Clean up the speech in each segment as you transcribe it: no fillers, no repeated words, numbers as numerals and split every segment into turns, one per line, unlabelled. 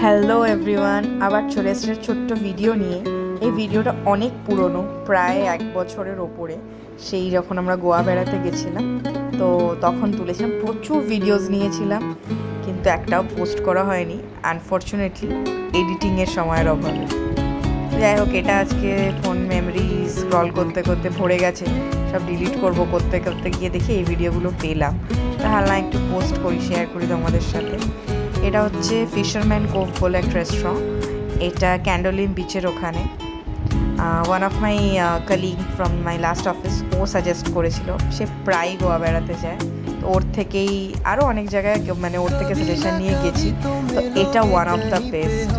Hello everyone, আবার চলে এসেছে ছোট্ট ভিডিও নিয়ে। এই ভিডিওটা অনেক পুরনো, প্রায় 1 বছরের ওপরে। সেই যখন আমরা গোয়া বেড়াতে গেছিলাম, তো তখন তুলেছিলাম, প্রচুর ভিডিওস নিয়েছিলাম, কিন্তু একটাও পোস্ট করা হয়নি আনফর্চুনেটলি এডিটিংয়ের সময়ের অভাবে। যাই হোক, এটা আজকে ফোন মেমোরি স্ক্রল করতে করতে ভরে গেছে, সব ডিলিট করতে করতে গিয়ে দেখি এই ভিডিওগুলো পেলাম, তাহলে একটু পোস্ট করি, শেয়ার করি তোমাদের সাথে। এটা হচ্ছে ফিশারম্যান কোভ বলে একটা রেস্টুরেন্ট, এটা ক্যান্ডোলিন বিচের ওখানে। One of my colleague from my last office, ও সাজেস্ট করেছিল, সে প্রায় গোয়া বেড়াতে যায়, তো ওর থেকেই আরও অনেক জায়গায় মানে ওর থেকে সাজেশন নিয়ে গেছি, তো এটা ওয়ান অফ দ্য বেস্ট।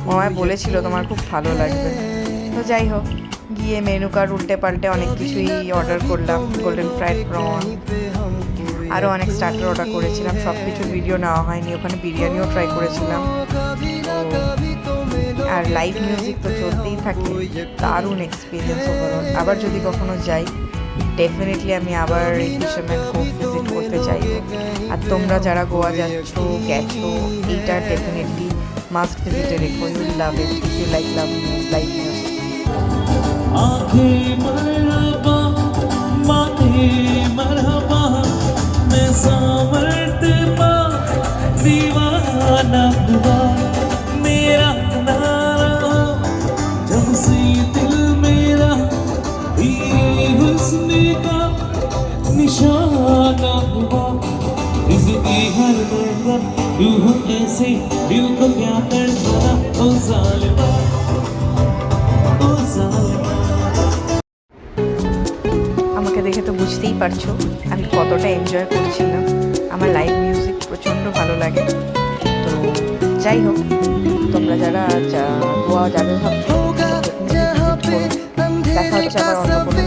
ও আমায় বলেছিল তোমার খুব ভালো লাগবে। তো যাই হোক, গিয়ে মেনু কার্ড উল্টে পাল্টে অনেক কিছুই অর্ডার করলাম, গোল্ডেন ফ্রাইড প্রন, আরও অনেক স্টার্টার অর্ডার করেছিলাম, সব কিছুর ভিডিও নেওয়া হয়নি। ওখানে বিরিয়ানিও ট্রাই করেছিলাম, আর লাইভ মিউজিক তো চলতেই থাকে, দারুণ এক্সপিরিয়েন্স ওভারঅল। আবার যদি কখনো যাই, ডেফিনেটলি আমি আবার এই ফিশারম্যান কোভ ভিজিট করতে চাই। আর তোমরা যারা গোয়া গেছো, এইটা ডেফিনেটলি মাস্ট ভিজিটে রেখো, you love it if you like live music.
दीवाना हुआ मेरा नारा जब से दिल मेरा हुस्न का निशाना हुआ इसकी हर धड़कन तू हो ऐसे दिल को क्या कर दिया ओ जालिमा ओ जालिमा।
আমাকে দেখে তো বুঝতেই পারছো আমি কতটা এনজয় করছিলাম। আমার লাইভ মিউজিক প্রচণ্ড ভালো লাগে। তো যাই হোক, তোমরা যারা গোয়া যাবে ভাবছো, দেখা হচ্ছে আবার অন্য কোনো